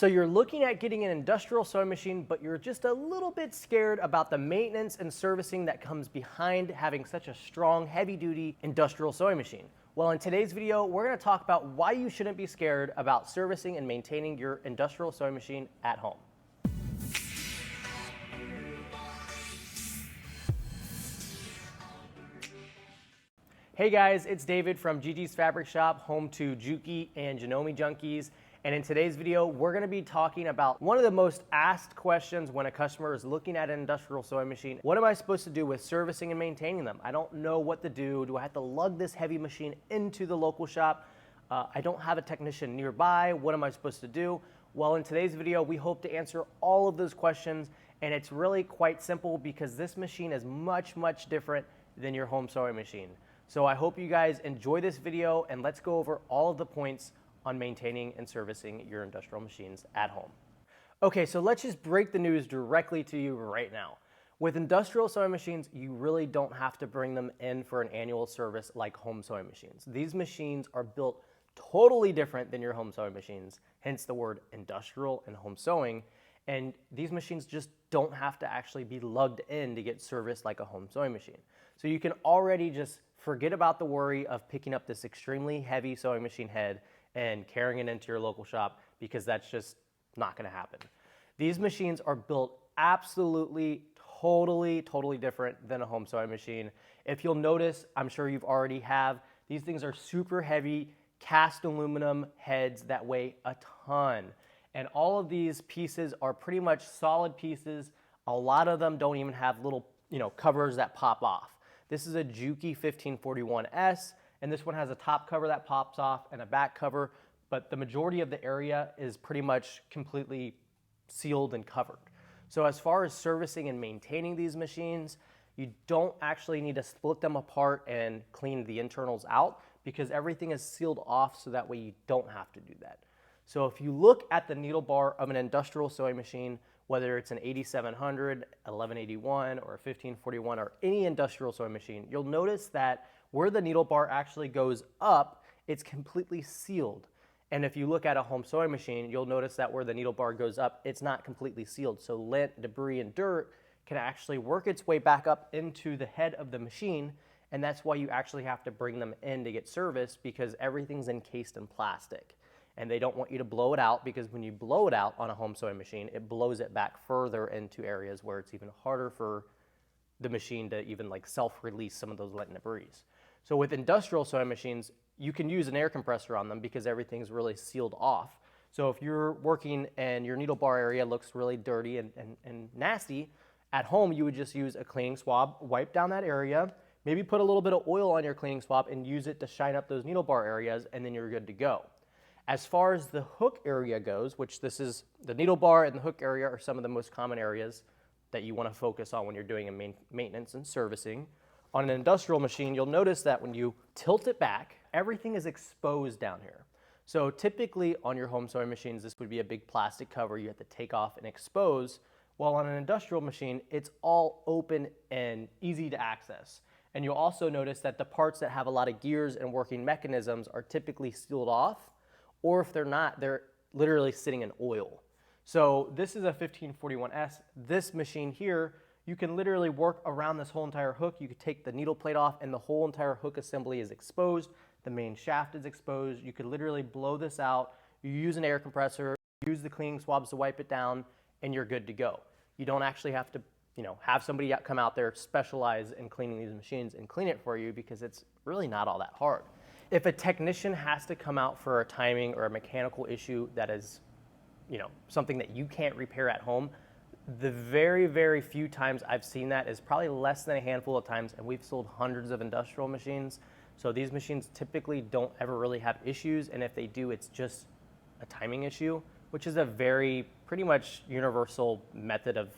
So you're looking at getting an industrial sewing machine, but you're just a little bit scared about the maintenance and servicing that comes behind having such a strong, heavy-duty industrial sewing machine. Well, in today's video, we're going to talk about why you shouldn't be scared about servicing and maintaining your industrial sewing machine at home. Hey guys, it's David from Gigi's Fabric Shop, home to Juki and Janome Junkies. And in today's video, we're gonna be talking about one of the most asked questions when a customer is looking at an industrial sewing machine. What am I supposed to do with servicing and maintaining them? I don't know what to do. Do I have to lug this heavy machine into the local shop? I don't have a technician nearby. What am I supposed to do? Well, in today's video, we hope to answer all of those questions. And it's really quite simple because this machine is much, much different than your home sewing machine. So I hope you guys enjoy this video, and let's go over all of the points on maintaining and servicing your industrial machines at home. Okay, so let's just break the news directly to you right now. With industrial sewing machines, you really don't have to bring them in for an annual service like home sewing machines. These machines are built totally different than your home sewing machines, hence the word industrial and home sewing. And these machines just don't have to actually be lugged in to get serviced like a home sewing machine. So you can already just forget about the worry of picking up this extremely heavy sewing machine head and carrying it into your local shop, because that's just not gonna happen. These machines are built absolutely, totally different than a home sewing machine. If you'll notice, I'm sure you've already have, these things are super heavy, cast aluminum heads that weigh a ton. And all of these pieces are pretty much solid pieces. A lot of them don't even have little, covers that pop off. This is a Juki 1541S, and this one has a top cover that pops off and a back cover, but the majority of the area is pretty much completely sealed and covered. So as far as servicing and maintaining these machines, you don't actually need to split them apart and clean the internals out, because everything is sealed off so that way you don't have to do that. So if you look at the needle bar of an industrial sewing machine, whether it's an 8700, 1181, or a 1541, or any industrial sewing machine, you'll notice that where the needle bar actually goes up, it's completely sealed. And if you look at a home sewing machine, you'll notice that where the needle bar goes up, it's not completely sealed. So lint, debris, and dirt can actually work its way back up into the head of the machine, and that's why you actually have to bring them in to get serviced, because everything's encased in plastic. And they don't want you to blow it out, because when you blow it out on a home sewing machine, it blows it back further into areas where it's even harder for the machine to even self-release some of those lint and debris. So with industrial sewing machines, you can use an air compressor on them because everything's really sealed off. So if you're working and your needle bar area looks really dirty and nasty, at home you would just use a cleaning swab, wipe down that area, maybe put a little bit of oil on your cleaning swab and use it to shine up those needle bar areas, and then you're good to go. As far as the hook area goes, which this is the needle bar and the hook area are some of the most common areas that you want to focus on when you're doing a maintenance and servicing. On an industrial machine, you'll notice that when you tilt it back, everything is exposed down here. So typically on your home sewing machines, this would be a big plastic cover you have to take off and expose. While on an industrial machine, it's all open and easy to access. And you'll also notice that the parts that have a lot of gears and working mechanisms are typically sealed off, or if they're not, they're literally sitting in oil. So this is a 1541S. This machine here, you can literally work around this whole entire hook. You could take the needle plate off and the whole entire hook assembly is exposed. The main shaft is exposed. You could literally blow this out. You use an air compressor, use the cleaning swabs to wipe it down, and you're good to go. You don't actually have to, have somebody come out there specialize in cleaning these machines and clean it for you, because it's really not all that hard. If a technician has to come out for a timing or a mechanical issue that is, something that you can't repair at home, the very few times I've seen that is probably less than a handful of times, and we've sold hundreds of industrial machines. So these machines typically don't ever really have issues, and if they do, it's just a timing issue, which is a pretty much universal method of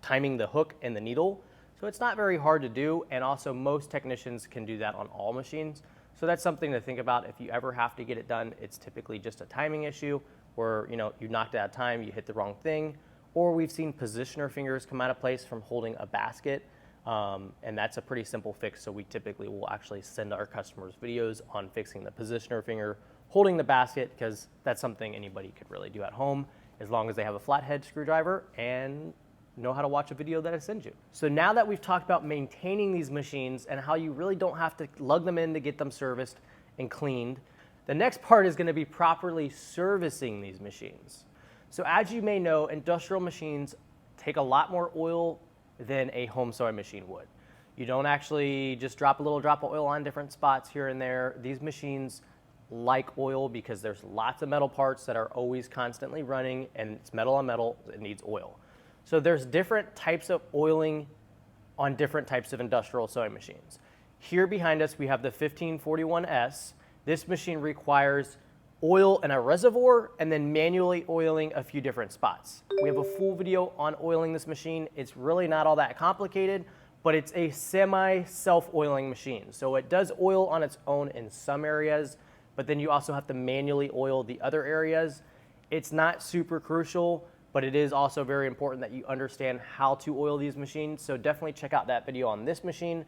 timing the hook and the needle. So it's not very hard to do, and also most technicians can do that on all machines. So that's something to think about. If you ever have to get it done, it's typically just a timing issue where you knocked out of time, you hit the wrong thing, or we've seen positioner fingers come out of place from holding a basket, and that's a pretty simple fix. So we typically will actually send our customers videos on fixing the positioner finger, holding the basket, because that's something anybody could really do at home. as long as they have a flathead screwdriver and know how to watch a video that I send you. So now that we've talked about maintaining these machines and how you really don't have to lug them in to get them serviced and cleaned, the next part is going to be properly servicing these machines. So as you may know, industrial machines take a lot more oil than a home sewing machine would. You don't actually just drop a little drop of oil on different spots here and there. These machines like oil because there's lots of metal parts that are always constantly running, and it's metal on metal, it needs oil. So there's different types of oiling on different types of industrial sewing machines. Here behind us we have the 1541S. This machine requires oil in a reservoir and then manually oiling a few different spots. We have a full video on oiling this machine. It's really not all that complicated, but it's a semi-self-oiling machine. So it does oil on its own in some areas, but then you also have to manually oil the other areas. It's not super crucial, but it is also very important that you understand how to oil these machines. So definitely check out that video on this machine.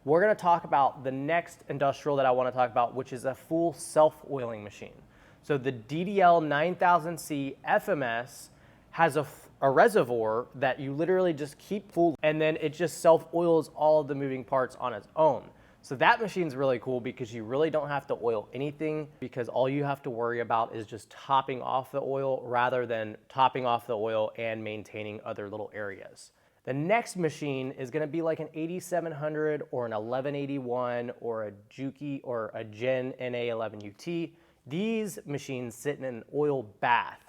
We're gonna talk about the next industrial that I wanna talk about, which is a full self-oiling machine. So the DDL 9000C FMS has a reservoir that you literally just keep full, and then it just self-oils all of the moving parts on its own. So that machine's really cool because you really don't have to oil anything, because all you have to worry about is just topping off the oil rather than topping off the oil and maintaining other little areas. The next machine is gonna be like an 8700 or an 1181 or a Juki or a Gen NA11UT. These machines sit in an oil bath.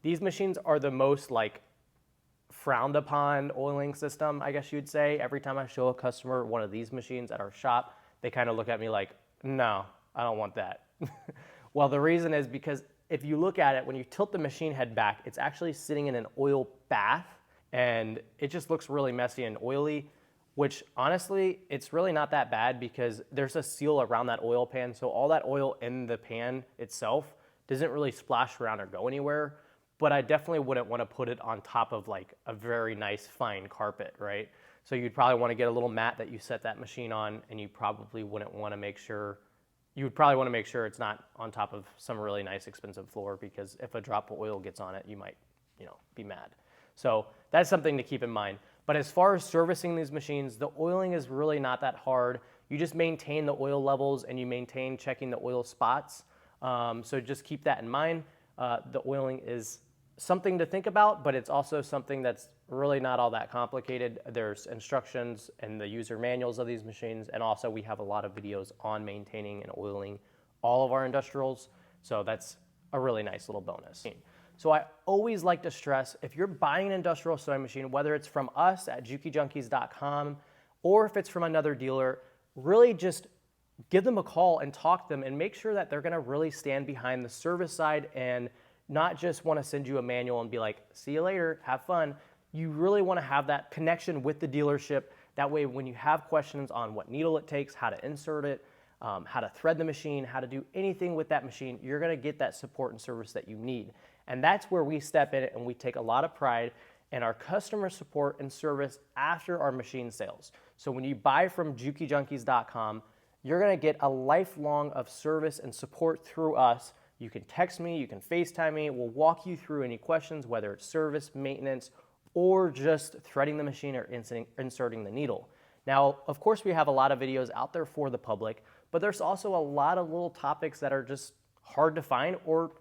These machines are the most like frowned upon oiling system, I guess you'd say. Every time I show a customer one of these machines at our shop, they kind of look at me like, no, I don't want that. Well, the reason is because if you look at it, when you tilt the machine head back, it's actually sitting in an oil bath, and it just looks really messy and oily, which honestly, it's really not that bad because there's a seal around that oil pan, so all that oil in the pan itself doesn't really splash around or go anywhere. But I definitely wouldn't want to put it on top of like a very nice fine carpet, right? So you'd probably want to get a little mat that you set that machine on, and you probably wouldn't want to make sure, you would probably want to make sure it's not on top of some really nice expensive floor, because if a drop of oil gets on it, you might, be mad. So that's something to keep in mind. But as far as servicing these machines, the oiling is really not that hard. You just maintain the oil levels and you maintain checking the oil spots. So just keep that in mind. The oiling is something to think about, but it's also something that's really not all that complicated. There's instructions and the user manuals of these machines, and also we have a lot of videos on maintaining and oiling all of our industrials, so that's a really nice little bonus. So I always like to stress, if you're buying an industrial sewing machine, whether it's from us at jukijunkies.com or if it's from another dealer, really just give them a call and talk to them and make sure that they're gonna really stand behind the service side and not just want to send you a manual and be like, see you later, have fun. You really want to have that connection with the dealership. That way, when you have questions on what needle it takes, how to insert it, how to thread the machine, how to do anything with that machine, you're going to get that support and service that you need. And that's where we step in and we take a lot of pride in our customer support and service after our machine sales. So when you buy from jukijunkies.com, you're going to get a lifelong of service and support through us. You can text me, you can FaceTime me, we'll walk you through any questions, whether it's service, maintenance, or just threading the machine or inserting the needle. Now, of course, we have a lot of videos out there for the public, but there's also a lot of little topics that are just hard to find or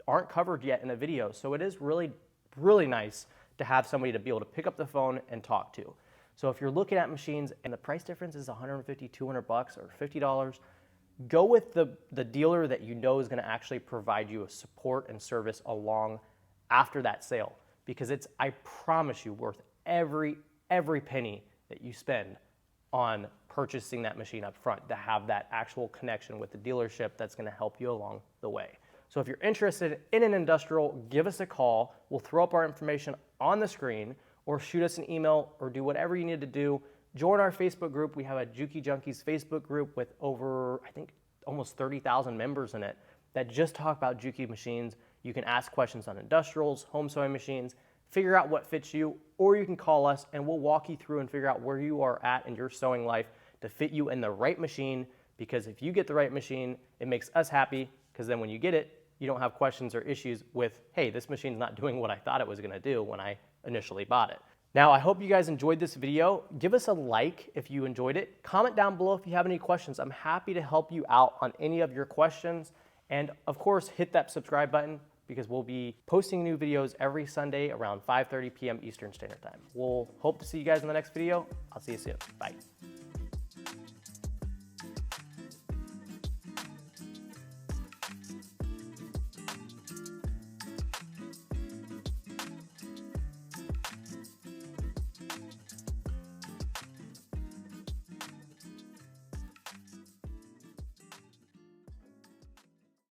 aren't covered yet in a video. So it is really, really nice to have somebody to be able to pick up the phone and talk to. So if you're looking at machines and the price difference is $150, $200 or $50, go with the dealer that you know is going to actually provide you a support and service along after that sale, because it's, I promise you, worth every penny that you spend on purchasing that machine up front, to have that actual connection with the dealership that's going to help you along the way. So if you're interested in an industrial, give us a call. We'll throw up our information on the screen, or shoot us an email, or do whatever you need to do. Join our Facebook group. We have a Juki Junkies Facebook group with over, I think, almost 30,000 members in it that just talk about Juki machines. You can ask questions on industrials, home sewing machines, figure out what fits you, or you can call us and we'll walk you through and figure out where you are at in your sewing life to fit you in the right machine, because if you get the right machine, it makes us happy, because then when you get it, you don't have questions or issues with, hey, this machine's not doing what I thought it was gonna do when I initially bought it. Now, I hope you guys enjoyed this video. Give us a like if you enjoyed it. Comment down below if you have any questions. I'm happy to help you out on any of your questions. And of course, hit that subscribe button because we'll be posting new videos every Sunday around 5:30 p.m. Eastern Standard Time. We'll hope to see you guys in the next video. I'll see you soon. Bye.